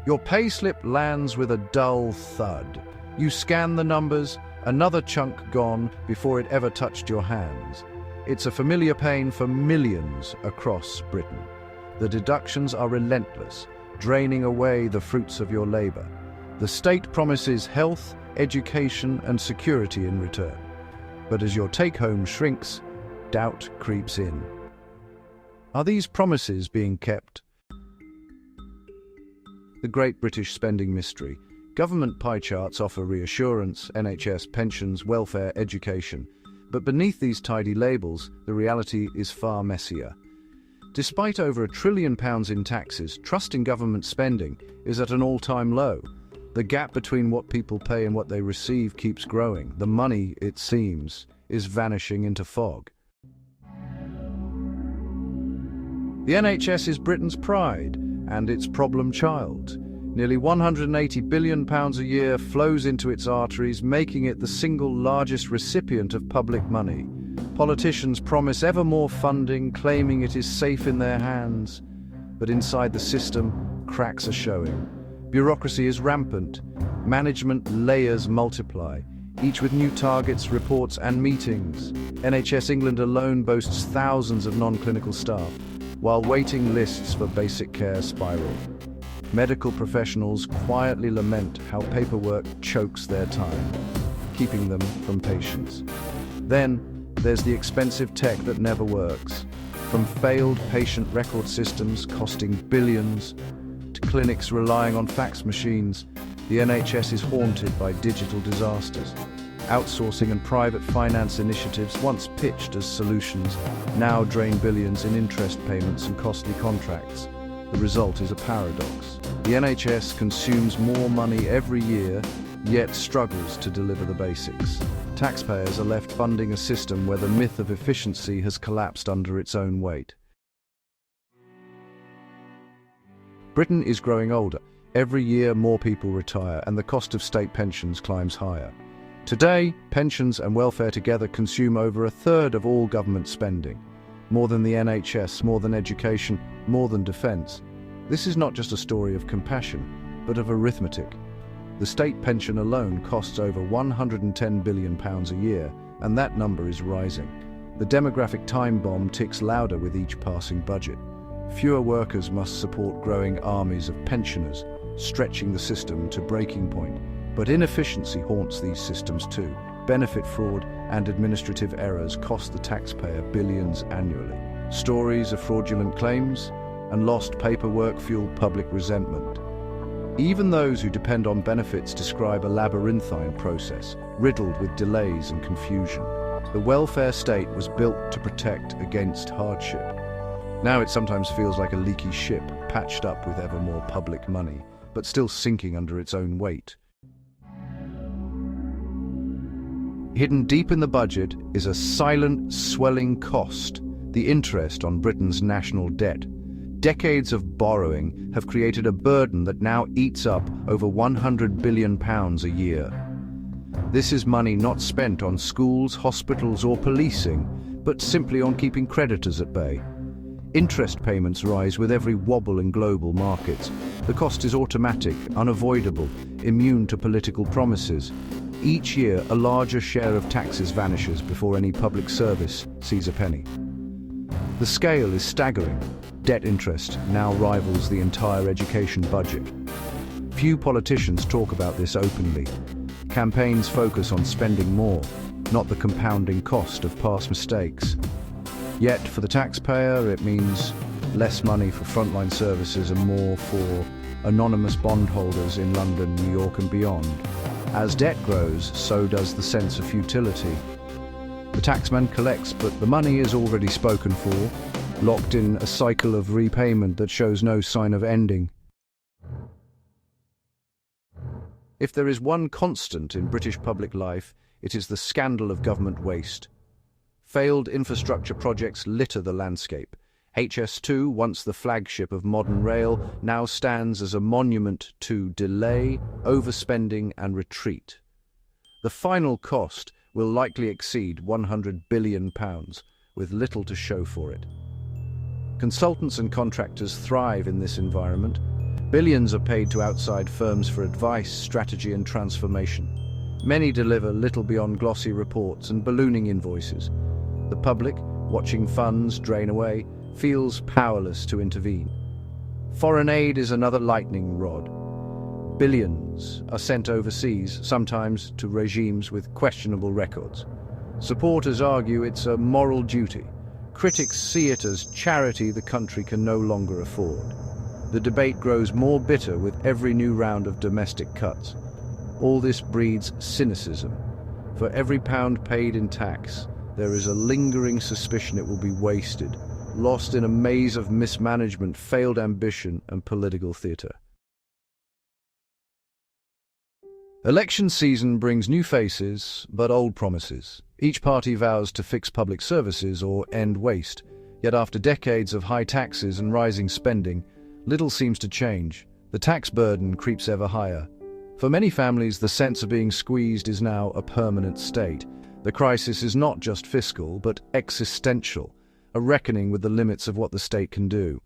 Your payslip lands with a dull thud. You scan the numbers, another chunk gone before it ever touched your hands. It's a familiar pain for millions across Britain. The deductions are relentless, draining away the fruits of your labor. The state promises health, education, and security in return. But as your take-home shrinks, doubt creeps in. Are these promises being kept? The Great British Spending Mystery. Government pie charts offer reassurance, NHS, pensions, welfare, education. But beneath these tidy labels, the reality is far messier. Despite over £1 trillion in taxes, trust in government spending is at an all-time low. The gap between what people pay and what they receive keeps growing. The money, it seems, is vanishing into fog. The NHS is Britain's pride and its problem child. Nearly £180 billion a year flows into its arteries, making it the single largest recipient of public money. Politicians promise ever more funding, claiming it is safe in their hands. But inside the system, cracks are showing. Bureaucracy is rampant. Management layers multiply, each with new targets, reports, and meetings. NHS England alone boasts thousands of non-clinical staff, while waiting lists for basic care spiral. Medical professionals quietly lament how paperwork chokes their time, keeping them from patients. Then, there's the expensive tech that never works. From failed patient record systems costing billions, to clinics relying on fax machines, the NHS is haunted by digital disasters. Outsourcing and private finance initiatives, once pitched as solutions, now drain billions in interest payments and costly contracts. The result is a paradox. The NHS consumes more money every year, yet struggles to deliver the basics. Taxpayers are left funding a system where the myth of efficiency has collapsed under its own weight. Britain is growing older. Every year more people retire and the cost of state pensions climbs higher. Today, pensions and welfare together consume over a third of all government spending. More than the NHS, more than education, more than defence. This is not just a story of compassion, but of arithmetic. The state pension alone costs over £110 billion a year, and that number is rising. The demographic time bomb ticks louder with each passing budget. Fewer workers must support growing armies of pensioners, stretching the system to breaking point. But inefficiency haunts these systems too. Benefit fraud and administrative errors cost the taxpayer billions annually. Stories of fraudulent claims and lost paperwork fuel public resentment. Even those who depend on benefits describe a labyrinthine process, riddled with delays and confusion. The welfare state was built to protect against hardship. Now it sometimes feels like a leaky ship, patched up with ever more public money, but still sinking under its own weight. Hidden deep in the budget is a silent, swelling cost, the interest on Britain's national debt. Decades of borrowing have created a burden that now eats up over £100 billion a year. This is money not spent on schools, hospitals, or policing, but simply on keeping creditors at bay. Interest payments rise with every wobble in global markets. The cost is automatic, unavoidable, immune to political promises. Each year, a larger share of taxes vanishes before any public service sees a penny. The scale is staggering. Debt interest now rivals the entire education budget. Few politicians talk about this openly. Campaigns focus on spending more, not the compounding cost of past mistakes. Yet, for the taxpayer, it means less money for frontline services and more for anonymous bondholders in London, New York, and beyond. As debt grows, so does the sense of futility. The taxman collects, but the money is already spoken for, locked in a cycle of repayment that shows no sign of ending. If there is one constant in British public life, it is the scandal of government waste. Failed infrastructure projects litter the landscape. HS2, once the flagship of modern rail, now stands as a monument to delay, overspending and retreat. The final cost will likely exceed £100 billion, with little to show for it. Consultants and contractors thrive in this environment. Billions are paid to outside firms for advice, strategy, and transformation. Many deliver little beyond glossy reports and ballooning invoices. The public, watching funds drain away, feels powerless to intervene. Foreign aid is another lightning rod. Billions are sent overseas, sometimes to regimes with questionable records. Supporters argue it's a moral duty. Critics see it as charity the country can no longer afford. The debate grows more bitter with every new round of domestic cuts. All this breeds cynicism. For every pound paid in tax, there is a lingering suspicion it will be wasted, lost in a maze of mismanagement, failed ambition, and political theatre. Election season brings new faces, but old promises. Each party vows to fix public services or end waste. Yet after decades of high taxes and rising spending, little seems to change. The tax burden creeps ever higher. For many families, the sense of being squeezed is now a permanent state. The crisis is not just fiscal, but existential, a reckoning with the limits of what the state can do.